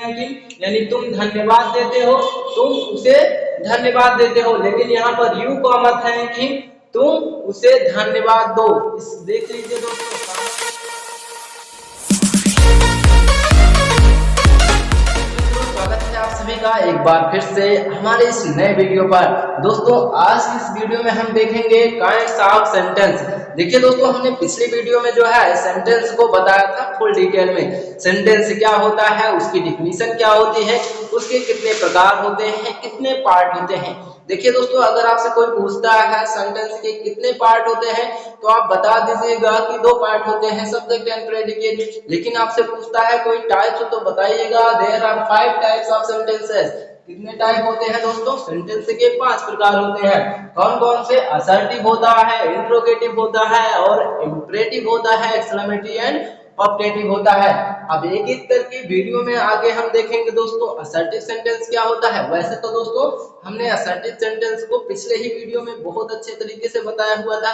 Thanking यानी तुम धन्यवाद देते हो, तुम उसे धन्यवाद देते हो, लेकिन यहाँ पर यू कॉमा थैंकिंग तुम उसे धन्यवाद दो। इस देख लीजिए दोस्तों, स्वागत है आप सभी का एक बार फिर से हमारे इस नए वीडियो पर। दोस्तों आज की इस वीडियो में हम देखेंगे काइंड्स ऑफ सेंटेंस। देखिए दोस्तों, हमने पिछली वीडियो में जो है सेंटेंस को बताया था फुल डिटेल में। सेंटेंस क्या होता है, उसकी डिफिनीशन क्या होती है, उसके कितने प्रकार होते हैं, कितने पार्ट होते हैं। देखिए दोस्तों, अगर आपसे कोई पूछता है सेंटेंस के कितने पार्ट होते हैं तो आप बता दीजिएगा कि 2 पार्ट होते हैं, सब्जेक्ट एंड प्रेडिकेट। लेकिन आपसे पूछता है कोई टाइप्स तो बताइएगा there are 5 types of sentences. कितने टाइप होते हैं दोस्तों? सेंटेंस के 5 प्रकार होते हैं। कौन कौन से? असर्टिव होता है, इंट्रोगेटिव होता है और इंपरेटिव होता है, एक्सक्लेमेटरी एंड ऑप्टेटिव होता है। अब एक एक करके वीडियो में आगे हम देखेंगे दोस्तों असर्टिव सेंटेंस क्या होता है। वैसे तो दोस्तों हमने असर्टिव सेंटेंस को पिछले ही वीडियो में बहुत अच्छे तरीके से बताया हुआ था।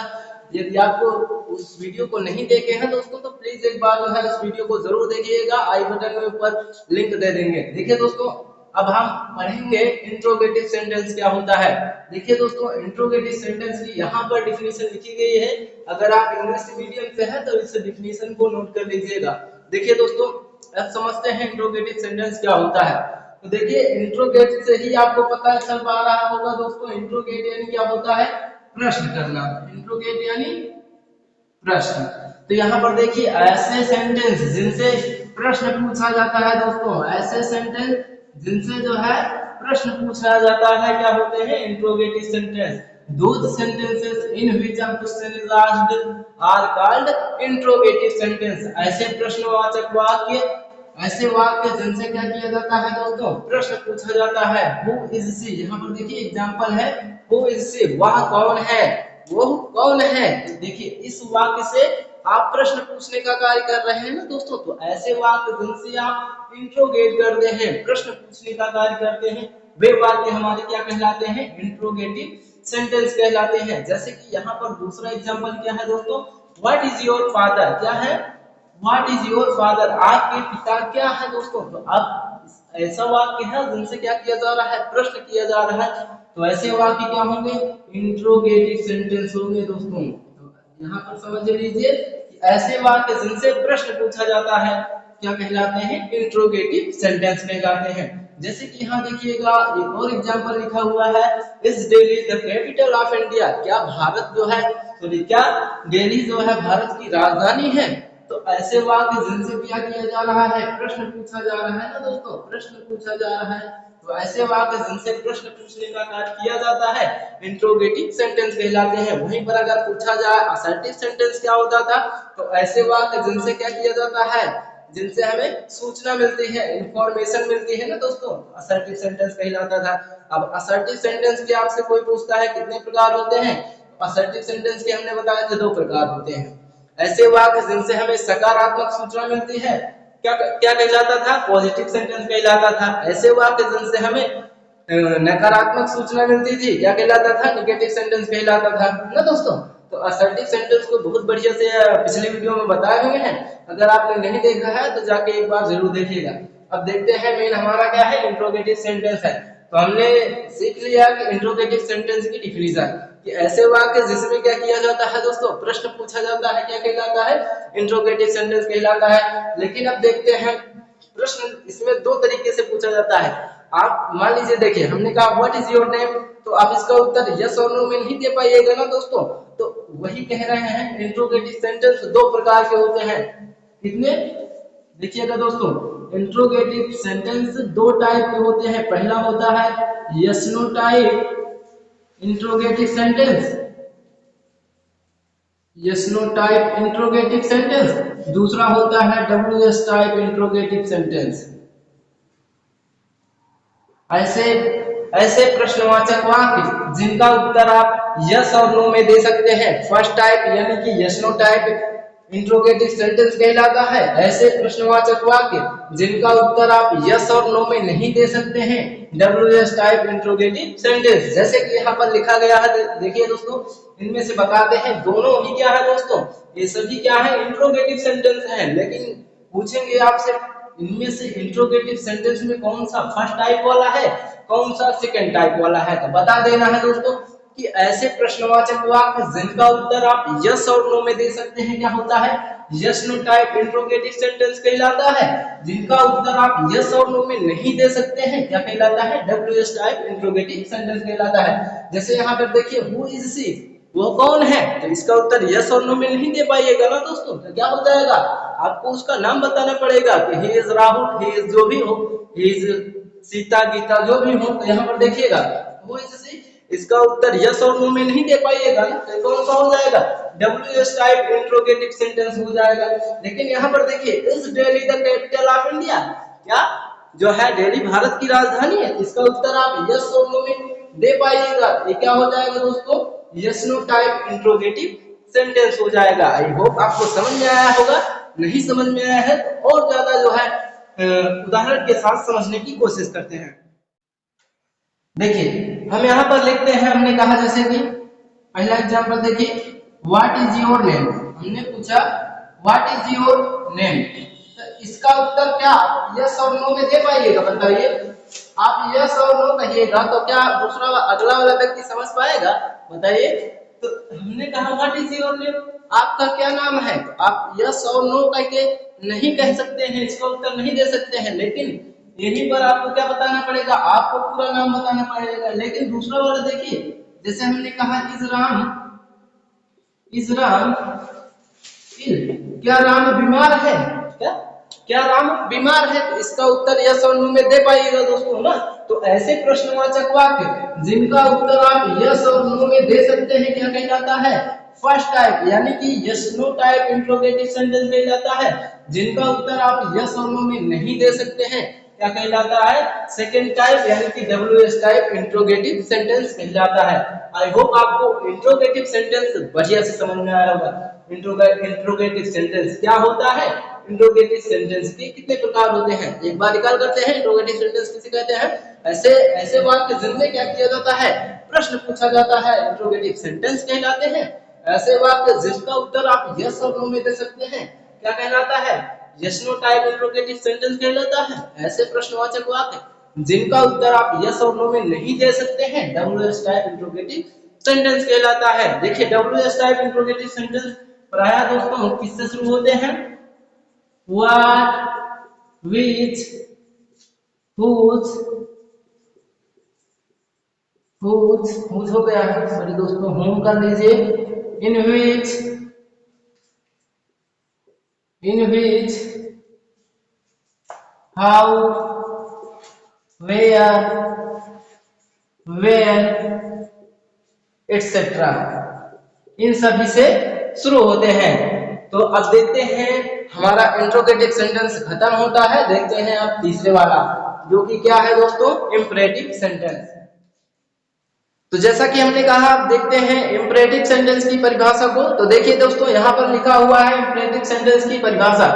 यदि आपको उस वीडियो को नहीं देखे हैं दोस्तों तो प्लीज एक बार जो है उस वीडियो को जरूर देखिएगा, आई बटन में ऊपर लिंक दे देंगे। देखिए दोस्तों, अब हम पढ़ेंगे इंट्रोगेटिव सेंटेंस क्या होता है। देखिए दोस्तों, इंट्रोगेटिव सेंटेंस की यहाँ पर डिफिनीशन लिखी गई है। अगर आप इंग्लिश मीडियम से हैं तो इस डिफिनीशन को नोट कर लीजिएगा। देखिए दोस्तों, अब समझते हैं इंट्रोगेटिव सेंटेंस क्या होता है। तो देखिए इंट्रोगेट से ही आपको पता चल पा रहा होगा दोस्तों, इंट्रोगेट यानी क्या होता है? प्रश्न करना। इंट्रोगेट यानी प्रश्न। तो यहाँ पर देखिए ऐसे सेंटेंस जिनसे प्रश्न पूछा जाता है दोस्तों, ऐसे सेंटेंस जिनसे जो है प्रश्न पूछा जाता है क्या होते हैं? Interrogative sentence. Those sentences in which a question is asked are called interrogative sentence। ऐसे प्रश्नवाचक वाक्य, ऐसे वाक्य जिनसे क्या किया जाता है दोस्तों? प्रश्न पूछा जाता है। Who is she? यहाँ पर देखिए एग्जांपल है Who is she? वह कौन है, वो कौन है। देखिए इस वाक्य से आप प्रश्न पूछने का कार्य कर रहे हैं ना दोस्तों। तो ऐसे वाक्य जिनसे आप इंट्रोगेट करते हैं, प्रश्न पूछने का कार्य करते हैं, वे वाक्य हमारे क्या कहलाते हैं? इंट्रोगेटिव सेंटेंस कहलाते हैं। जैसे कि यहाँ पर दूसरा एग्जांपल क्या है दोस्तों? What is your father? क्या है? What is your father? आपके पिता क्या है दोस्तों? तो अब ऐसा वाक्य है जिनसे क्या किया जा रहा है? प्रश्न किया जा रहा है। तो ऐसे वाक्य क्या होंगे? इंट्रोगेटिव सेंटेंस होंगे दोस्तों। तो यहाँ पर समझ लीजिए कि ऐसे वाक्य जिनसे प्रश्न पूछा जाता है क्या कहलाते हैं? इंट्रोगेटिव सेंटेंस कहलाते हैं। जैसे कि यहाँ देखिएगा एक और एग्जांपल लिखा हुआ है इस Delhi the capital of India. क्या भारत जो है क्या दिल्ली जो है भारत की राजधानी है? तो ऐसे वाक्य जिनसे क्या किया जा रहा है? प्रश्न पूछा जा रहा है ना दोस्तों, प्रश्न पूछा जा रहा है। तो ऐसे वाक्य जिनसे प्रश्न पूछने का कार्य किया जाता है इंट्रोगेटिव सेंटेंस कहलाते हैं। वहीं पर अगर पूछा जाए असर्टिव सेंटेंस क्या होता था, तो ऐसे वाक्य जिनसे क्या किया जाता है? जिनसे हमें सूचना मिलती है, इंफॉर्मेशन मिलती है ना दोस्तों, असर्टिव सेंटेंस कहलाता था। अब असर्टिव सेंटेंस के आपसे कोई पूछता है कितने प्रकार होते हैं? असर्टिव सेंटेंस के हमने बताया थे 2 प्रकार होते हैं। ऐसे वाक्य जिनसे हमें सकारात्मक सूचना मिलती है क्या क्या कहलाता था? पॉजिटिव सेंटेंस कहलाता था। ऐसे वाक्य जिनसे हमें नकारात्मक सूचना मिलती थी क्या कहलाता था? नेगेटिव सेंटेंस कहलाता था ना दोस्तों। तो असर्टिव सेंटेंस को बहुत बढ़िया से पिछले वीडियो में बताए हुए हैं। अगर आपने नहीं देखा है तो जाके एक बार जरूर देखिएगा। अब देखते हैं मेन हमारा क्या है? इंट्रोगेटिव सेंटेंस है। तो हमने सीख लिया कि इंट्रोगेटिव सेंटेंस की डिफिनीशन कि ऐसे वाक्य जिसमें क्या किया जाता है दोस्तों? प्रश्न पूछा जाता है क्या कहलाता है? इंट्रोगेटिव सेंटेंस कहलाता है। लेकिन अब देखते हैं प्रश्न इसमें 2 तरीके से पूछा जाता है। आप मान लीजिए देखिए हमने कहा व्हाट इज योर नेम, तो आप इसका उत्तर यस और नो में नहीं दे पाइएगा ना दोस्तों। तो वही कह रहे हैं इंट्रोगेटिव सेंटेंस 2 प्रकार के होते हैं। कितने? देखिएगा दोस्तों, इंट्रोगेटिव सेंटेंस 2 टाइप के होते हैं। पहला होता है yes no type interrogative sentence, yes no type interrogative sentence. दूसरा होता है डब्ल्यूएस टाइप इंट्रोगेटिव सेंटेंस। ऐसे प्रश्नवाचक वाक्य जिनका उत्तर आप यस और नो में दे सकते हैं। फर्स्ट टाइप यानी कि yes no type interrogative sentence कहलाता है। ऐसे प्रश्नवाचक वाक्य जिनका उत्तर आप यस और नो में नहीं दे सकते हैं डब्ल्यूएस टाइप इंट्रोगेटिव सेंटेंस। जैसे कि यहाँ पर लिखा गया है, देखिए दोस्तों इनमें से बताते हैं दोनों ही क्या है दोस्तों? ये सभी क्या है? इंट्रोगेटिव सेंटेंस है। लेकिन पूछेंगे आपसे इनमें से इंट्रोगेटिव सेंटेंस में कौन सा फर्स्ट टाइप वाला है, कौन सा सेकंड टाइप वाला है, तो बता देना है दोस्तों कि ऐसे प्रश्नवाचक वाक्य जिनका उत्तर आप यस और नो में दे सकते हैं क्या होता है, yes no type interrogative sentence कहलाता है। जिनका उत्तर आप यस और नो में नहीं दे सकते हैं क्या कहलाता है, डब्ल्यूएस टाइप इंट्रोगेटिव सेंटेंस कहलाता है। जैसे यहाँ पर देखिए हु इज शी, वो कौन है, तो इसका उत्तर यस और नो में नहीं दे पाइएगा ना दोस्तों, तो क्या हो जाएगा, आपको उसका नाम बताना पड़ेगा कि he is Rahul, he is जो भी हो, ही इज सीता, गीता, जो भी हो। तो यहाँ पर देखिएगा हु इज शी, इसका उत्तर यस और नो में नहीं दे पाइएगा ना, तो कौन सा हो जाएगा, डब्ल्यूएस टाइप इंट्रोगेटिव सेंटेंस हो जाएगा। लेकिन यहाँ पर देखिए is Delhi the capital of India, क्या जो है दिल्ली भारत की राजधानी है, इसका उत्तर आप यस और नो में दे पाइएगा, ये क्या हो जाएगा दोस्तों, yes no type interrogative sentence हो जाएगा। आई होप आपको समझ में आया होगा, नहीं समझ में आया है तो और ज्यादा जो है उदाहरण के साथ समझने की कोशिश करते हैं। देखिए हम यहाँ पर लिखते हैं, हमने कहा जैसे कि पहला एग्जांपल देखिए, व्हाट इज योर नेम, हमने पूछा व्हाट इज योर नेम, तो इसका उत्तर क्या यस और नो में दे पाइएगा, बताइए। आप यस और नो कहिएगा तो क्या दूसरा अगला वाला व्यक्ति समझ पाएगा, बताइए। तो हमने कहा व्हाट इज योर नेम, आपका क्या नाम है, तो आप यस और नो कह के नहीं कह सकते हैं, इसका उत्तर नहीं दे सकते हैं। लेकिन यहीं पर आपको क्या बताना पड़ेगा, आपको पूरा नाम बताना पड़ेगा। लेकिन दूसरा वाला देखिए, जैसे हमने कहा इज राम इल, क्या राम बीमार है, क्या राम बीमार है, तो इसका उत्तर यस और नो में दे पाइएगा दोस्तों ना। तो ऐसे प्रश्नवाचक वाक्य जिनका उत्तर आप यस और नो में दे सकते हैं क्या कहलाता है, फर्स्ट टाइप, यानी कि yes no type interrogative sentence कहलाता है। जिनका उत्तर आप यस और नो में नहीं दे सकते हैं क्या कहलाता है, सेकंड टाइप, यानी कि डब्ल्यूएस टाइप इंट्रोगेटिव सेंटेंस कहलाता है। आई होप आपको इंट्रोगेटिव सेंटेंस बढ़िया से समझ में आया होगा। इंट्रोगेटिव सेंटेंस क्या होता है, इंट्रोगेटिव सेंटेंस के कितने प्रकार होते हैं, एक बार निकाल करते हैं। इंट्रोगेटिव सेंटेंस किसे कहते हैं, ऐसे ऐसे वाक्य जिनमें क्या किया जाता है, प्रश्न पूछा जाता है, इंट्रोगेटिव सेंटेंस कहलाते हैं। ऐसे वाक्य जिसका उत्तर आप यस और नो में दे सकते हैं क्या कहलाता है, yes no type interrogative sentence कहलाता है। ऐसे प्रश्नवाचक वाक्य जिनका उत्तर आप यस और नो में नहीं दे सकते हैं, डब्ल्यूएस टाइप इंट्रोगेटिव सेंटेंस कहलाता है। देखिए डब्ल्यूएस टाइप इंट्रोगेटिव सेंटेंस प्रायः दोस्तों किससे शुरू होते हैं, व्हाट, व्हिच, हुज हो गया है, सॉरी दोस्तों, होम कर लीजिए, इन which, how, where, when, etc. इन सभी से शुरू होते हैं। तो अब देखते हैं हमारा इंट्रोगेटिव सेंटेंस खत्म होता है, देखते हैं अब तीसरे वाला जो कि क्या है दोस्तों, इंपरेटिव सेंटेंस। तो जैसा कि हमने कहा, आप देखते हैं इंपरेटिव सेंटेंस की परिभाषा को। तो देखिए दोस्तों यहाँ पर लिखा हुआ है इंपरेटिव सेंटेंस की परिभाषा,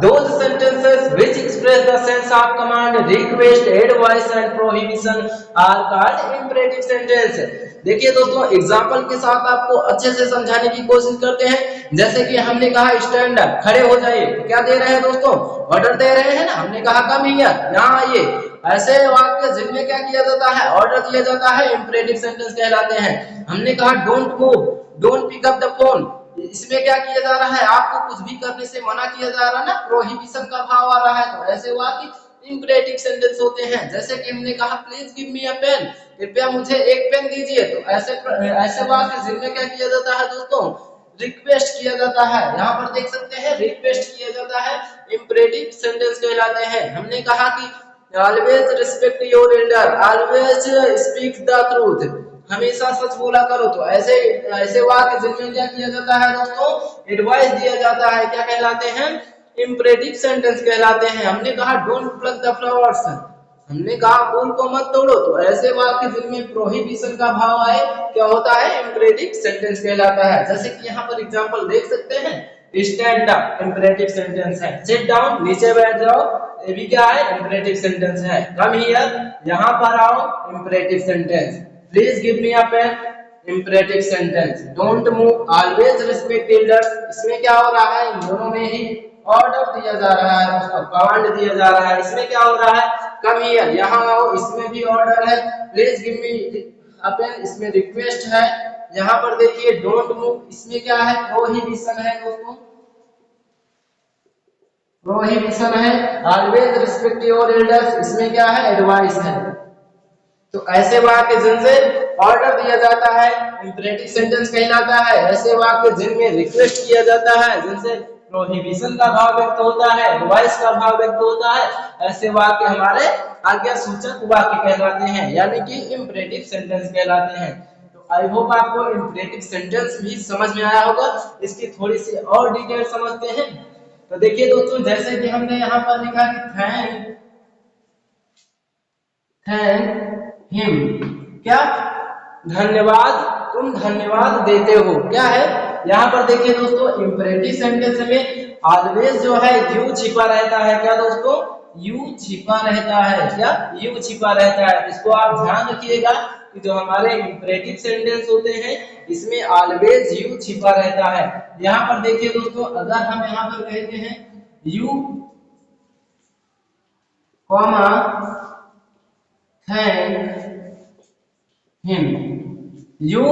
those sentences which express the sense of command, request, advice and prohibition are called imperative sentence. देखिए दोस्तों एग्जांपल के साथ आपको अच्छे से समझाने की कोशिश करते हैं। जैसे कि हमने कहा स्टैंड अप, खड़े हो जाइए, तो क्या दे रहे हैं दोस्तों, ऑर्डर दे रहे हैं ना। हमने कहा कम हियर, यहाँ आइए। ऐसे वाक्य जिनमें क्या किया जाता है, ऑर्डर किया जाता है, इंपरेटिव सेंटेंस कहलाते हैं। हमने कहा don't move, don't pick up the phone, इसमें क्या किया जा रहा है, आपको कुछ भी करने से मना किया जा रहा है ना, प्रोहिबिशन का भाव आ रहा है। तो ऐसे वाक्य इंपरेटिव सेंटेंस होते हैं। जैसे कि हमने कहा please give me a pen, कृपया मुझे एक पेन दीजिए। तो ऐसे वाक्य जिनमें क्या किया जाता है दोस्तों, रिक्वेस्ट किया जाता है। यहाँ पर देख सकते हैं रिक्वेस्ट किया जाता है, इंपरेटिव सेंटेंस कहलाते हैं। हमने कहा कि always respect your Elder, always speak the truth, हमेशा सच बोला करो। तो ऐसे वाक्य जिनमें क्या किया जाता है दोस्तों, एडवाइस दिया जाता है, क्या कहलाते हैं, इंपरेटिव सेंटेंस कहलाते हैं। हमने कहा डोंट प्लग द फ्लावर्स, हमने कहा फूल को मत तोड़ो। तो ऐसे वाक्य जिनमें प्रोहिबिशन का भाव आए क्या होता है, इंपरेटिव सेंटेंस कहलाता है। जैसे कि यहाँ पर एग्जांपल देख सकते हैं, स्टैंड अप इंपरेटिव सेंटेंस है, सिट डाउन नीचे बैठ जाओ, ये भी क्या है, इंपरेटिव सेंटेंस है। कम हियर, यहाँ पर आओ, imperative sentence. Please give me a pen, imperative sentence. Don't move, always respect elders, इसमें क्या हो रहा है, इन दोनों में ही ऑर्डर दिया जा रहा है, उसको कमांड दिया जा रहा है। इसमें क्या हो रहा है, कम हियर, यहाँ आओ, इसमें भी ऑर्डर है, प्लीज गिव मी अपेन, इसमें रिक्वेस्ट है। यहाँ पर देखिए डोंट मूव, इसमें क्या है, प्रोहिबिशन है दोस्तों, प्रोहिबिशन है। ऑलवेज रिस्पेक्ट योर एल्डर्स, इसमें क्या है, एडवाइस है। तो ऐसे वाक्य जिनसे ऑर्डर दिया जाता है इंपरेटिव सेंटेंस कहलाता है। ऐसे वाक्य जिनमें रिक्वेस्ट किया जाता है, जिनसे प्रोहिबिशन का भाव व्यक्त होता है, एडवाइस का भाव व्यक्त होता है, ऐसे वाक्य हमारे आज्ञा सूचक वाक्य कहलाते हैं, यानी कि इंपरेटिव सेंटेंस कहलाते हैं। तो आई होप आपको इंपरेटिव सेंटेंस भी समझ में आया होगा। इसकी थोड़ी सी और डिटेल समझते हैं। तो देखिए दोस्तों, जैसे कि हमने यहाँ पर लिखा कि थैंक हिम, क्या, धन्यवाद, तुम धन्यवाद देते हो, क्या है। यहाँ पर देखिए दोस्तों, इंपरेटिव सेंटेंस में ऑलवेज जो है यू छिपा रहता है, क्या दोस्तों, यू छिपा रहता है, क्या, यू छिपा रहता है। इसको आप ध्यान रखिएगा कि जो हमारे इंपरेटिव सेंटेंस होते हैं इसमें ऑलवेज यू छिपा रहता है। यहाँ पर देखिए दोस्तों, अगर हम यहाँ पर कहते हैं you comma thank him, you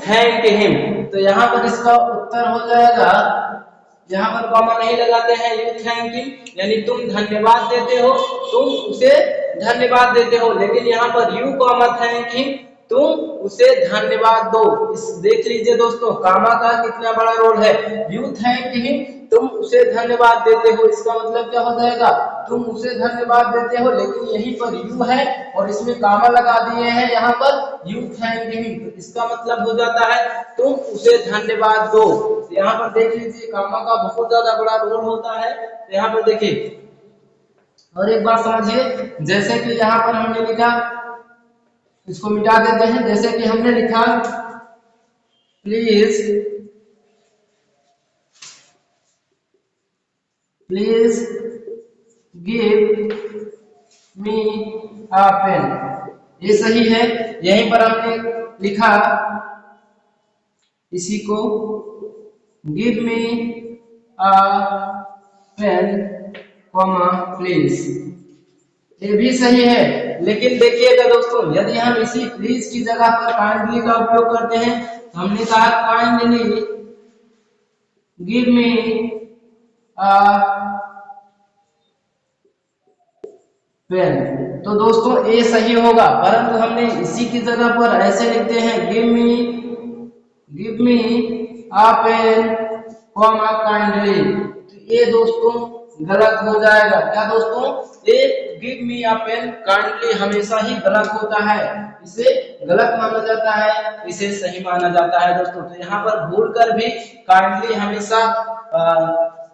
thank him, तो यहाँ पर इसका उत्तर हो जाएगा, यहाँ पर कॉमा नहीं लगाते हैं, यू थैंक हिम, यानी तुम धन्यवाद देते हो, तुम उसे धन्यवाद देते हो। लेकिन यहाँ पर यू कॉमा थैंक हिम, तुम उसे धन्यवाद दो। इस देख लीजिए दोस्तों, कामा का कितना बड़ा रोल है। यू थैंक हिम, तुम उसे धन्यवाद देते हो, इसका मतलब क्या हो जाएगा, तुम उसे धन्यवाद देते हो। लेकिन यहीं पर यू है और इसमें कामा लगा दिए हैं, यहाँ पर यू थैंक हिम, तो इसका मतलब हो जाता है तुम उसे धन्यवाद दो। तो यहाँ पर देख लीजिए, कामा का बहुत ज्यादा बड़ा रोल होता है। तो यहाँ पर देखिए, और एक बात समझिए, जैसे कि यहाँ पर हमने लिखा, इसको मिटा देते हैं, जैसे कि हमने लिखा please give me a pen, ये सही है। यहीं पर हमने लिखा इसी को give me a pen comma please, ये भी सही है। लेकिन देखिएगा दोस्तों, यदि हम इसी प्लीज की जगह पर काइंडली का उपयोग करते हैं, तो हमने कहा kindly give me a pen, तो दोस्तों ये सही होगा। परंतु हमने इसी की जगह पर ऐसे लिखते हैं give me a pen comma kindly, तो ये दोस्तों गलत हो जाएगा। क्या दोस्तों, ये give me a pen kindly हमेशा ही गलत होता है, इसे गलत माना जाता है, इसे सही माना जाता है दोस्तों। तो यहाँ पर भूल कर भी काइंडली हमेशा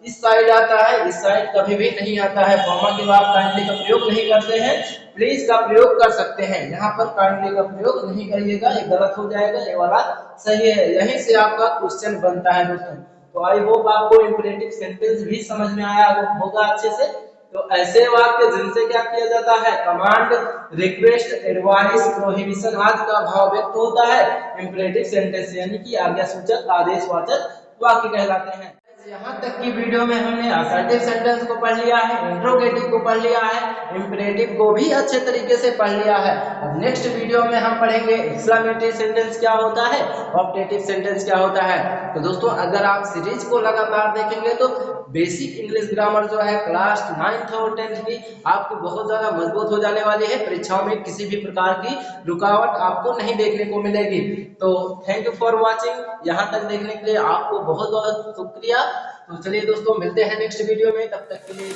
इस साइड आता है, इस साइड कभी भी नहीं आता है। कॉमा के बाद काइंडली का प्रयोग नहीं करते हैं, प्लीज का प्रयोग कर सकते हैं। यहाँ पर काइंडली का प्रयोग नहीं करिएगा, ये गलत हो जाएगा, ये वाला सही है। यहीं से आपका क्वेश्चन बनता है दोस्तों। तो आई होप आपको इंपरेटिव सेंटेंस भी समझ में आया होगा अच्छे से। तो ऐसे वाक्य जिनसे क्या किया जाता है, कमांड, रिक्वेस्ट, एडवाइस, प्रोहिबिशन आदि का भाव व्यक्त होता है, इंपरेटिव सेंटेंस यानी कि आज्ञासूचक, आदेशवाचक वाक्य कहलाते हैं। यहाँ तक की वीडियो में हमने असर्टिव सेंटेंस को पढ़ लिया है, इंट्रोगेटिव को पढ़ लिया है, इंपरेटिव को भी अच्छे तरीके से पढ़ लिया है। अब नेक्स्ट वीडियो में हम पढ़ेंगे एक्सक्लेमेटरी सेंटेंस क्या होता है, ऑप्टेटिव सेंटेंस क्या होता है। तो दोस्तों, अगर आप सीरीज को लगातार देखेंगे तो बेसिक इंग्लिश ग्रामर जो है क्लास 9th और 10th की आपकी बहुत ज्यादा मजबूत हो जाने वाली है। परीक्षाओं में किसी भी प्रकार की रुकावट आपको नहीं देखने को मिलेगी। तो थैंक यू फॉर वॉचिंग, यहाँ तक देखने के लिए आपको बहुत बहुत शुक्रिया। तो चलिए दोस्तों, मिलते हैं नेक्स्ट वीडियो में, तब तक के लिए